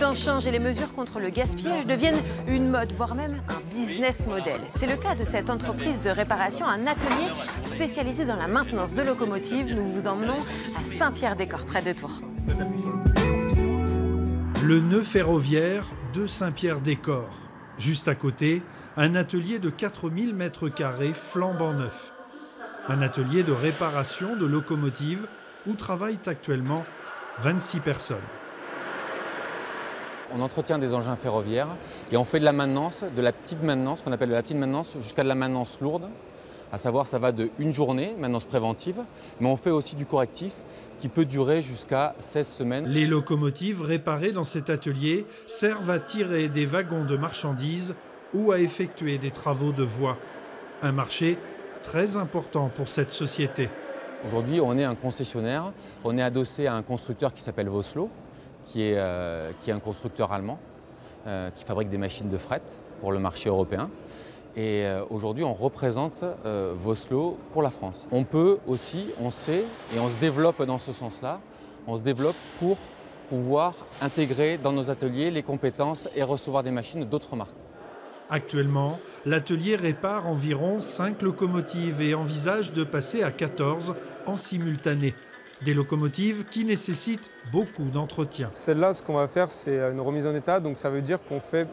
temps change et les mesures contre le gaspillage deviennent une mode, voire même un business model. C'est le cas de cette entreprise de réparation, un atelier spécialisé dans la maintenance de locomotives. Nous vous emmenons à Saint-Pierre-des-Corps, près de Tours. Le nœud ferroviaire de Saint-Pierre-des-Corps. Juste à côté, un atelier de 4000 m² flambant neuf. Un atelier de réparation de locomotives où travaillent actuellement 26 personnes. On entretient des engins ferroviaires et on fait de la maintenance, de la petite maintenance, qu'on appelle de la petite maintenance, jusqu'à de la maintenance lourde. À savoir, ça va de une journée, maintenance préventive, mais on fait aussi du correctif qui peut durer jusqu'à 16 semaines. Les locomotives réparées dans cet atelier servent à tirer des wagons de marchandises ou à effectuer des travaux de voie. Un marché très important pour cette société. Aujourd'hui, on est un concessionnaire, on est adossé à un constructeur qui s'appelle Vossloh, qui est un constructeur allemand, qui fabrique des machines de fret pour le marché européen. Et aujourd'hui, on représente Vossloh pour la France. On peut aussi, on sait, et on se développe dans ce sens-là, on se développe pour pouvoir intégrer dans nos ateliers les compétences et recevoir des machines d'autres marques. Actuellement, l'atelier répare environ 5 locomotives et envisage de passer à 14 en simultané. Des locomotives qui nécessitent beaucoup d'entretien. Celle-là, ce qu'on va faire, c'est une remise en état, donc ça veut dire qu'on fait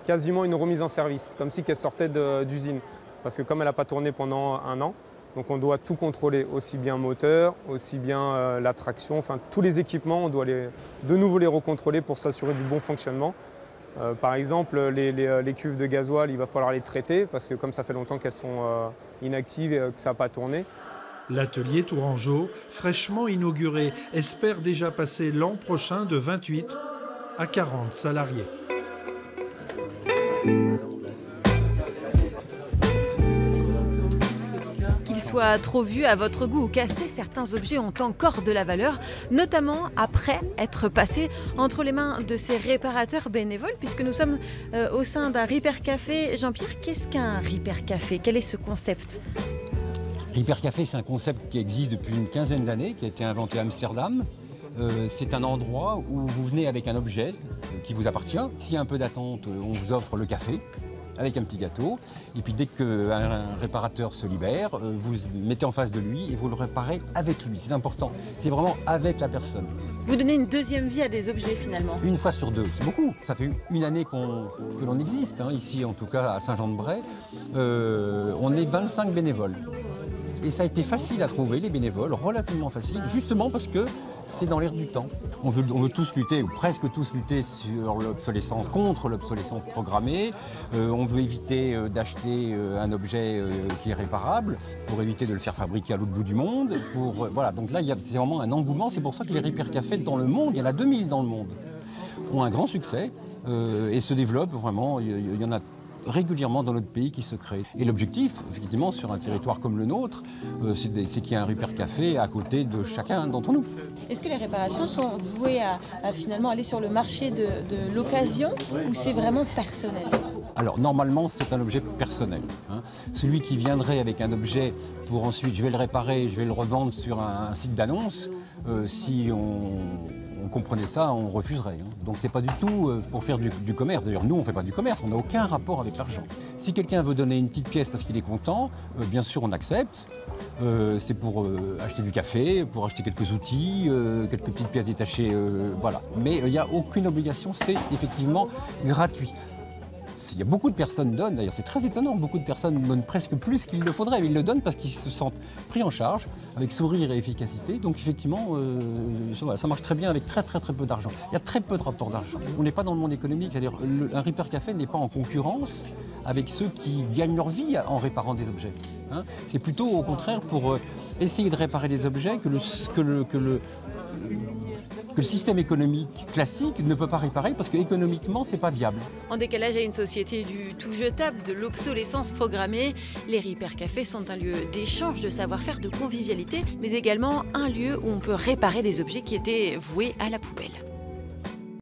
quasiment une remise en service, comme si elle sortait d'usine. Parce que comme elle n'a pas tourné pendant un an, donc on doit tout contrôler, aussi bien moteur, aussi bien la traction, enfin tous les équipements, on doit de nouveau les recontrôler pour s'assurer du bon fonctionnement. Par exemple, les cuves de gasoil, il va falloir les traiter, parce que comme ça fait longtemps qu'elles sont inactives et que ça n'a pas tourné. L'atelier Tourangeau, fraîchement inauguré, espère déjà passer l'an prochain de 28 à 40 salariés. Qu'ils soient trop vus à votre goût ou cassés, certains objets ont encore de la valeur, notamment après être passés entre les mains de ces réparateurs bénévoles, puisque nous sommes au sein d'un Repair Café. Jean-Pierre, qu'est-ce qu'un Repair Café? Quel est ce concept? Repair Café, c'est un concept qui existe depuis une quinzaine d'années, qui a été inventé à Amsterdam. C'est un endroit où vous venez avec un objet qui vous appartient. S'il y a un peu d'attente, on vous offre le café avec un petit gâteau. Et puis dès qu'un réparateur se libère, vous mettez en face de lui et vous le réparez avec lui. C'est important. C'est vraiment avec la personne. Vous donnez une deuxième vie à des objets finalement? Une fois sur deux, c'est beaucoup. Ça fait une année que l'on existe, ici en tout cas à Saint-Jean-de-Bray. On est 25 bénévoles. Et ça a été facile à trouver, les bénévoles, relativement facile, justement parce que c'est dans l'air du temps. On veut tous lutter, ou presque tous lutter sur l'obsolescence, contre l'obsolescence programmée. On veut éviter d'acheter un objet qui est réparable, pour éviter de le faire fabriquer à l'autre bout du monde. Voilà, donc là, c'est vraiment un engouement. C'est pour ça que les Repair Cafés dans le monde, il y en a 2000 dans le monde, ont un grand succès et se développent vraiment. Il y en a régulièrement dans notre pays qui se créent. Et l'objectif, effectivement, sur un territoire comme le nôtre, c'est qu'il y ait un Repair Café à côté de chacun d'entre nous. Est-ce que les réparations sont vouées à finalement aller sur le marché de l'occasion ou c'est vraiment personnel? Alors normalement c'est un objet personnel. Celui qui viendrait avec un objet pour ensuite je vais le réparer, je vais le revendre sur un site d'annonce, si on comprenait ça, on refuserait. Donc c'est pas du tout pour faire du commerce. D'ailleurs nous on fait pas du commerce, on n'a aucun rapport avec l'argent. Si quelqu'un veut donner une petite pièce parce qu'il est content, bien sûr on accepte. C'est pour acheter du café, pour acheter quelques outils, quelques petites pièces détachées, voilà. Mais il n'y a aucune obligation, c'est effectivement gratuit. Il y a beaucoup de personnes donnent, d'ailleurs c'est très étonnant, beaucoup de personnes donnent presque plus qu'il le faudrait, mais ils le donnent parce qu'ils se sentent pris en charge, avec sourire et efficacité, donc effectivement ça marche très bien avec très peu d'argent. Il y a très peu de rapport d'argent. On n'est pas dans le monde économique, c'est-à-dire un Repair Café n'est pas en concurrence avec ceux qui gagnent leur vie en réparant des objets. C'est plutôt au contraire pour essayer de réparer des objets que le système économique classique ne peut pas réparer parce qu'économiquement, c'est pas viable. En décalage à une société du tout jetable, de l'obsolescence programmée, les Repair Cafés sont un lieu d'échange, de savoir-faire, de convivialité, mais également un lieu où on peut réparer des objets qui étaient voués à la poubelle.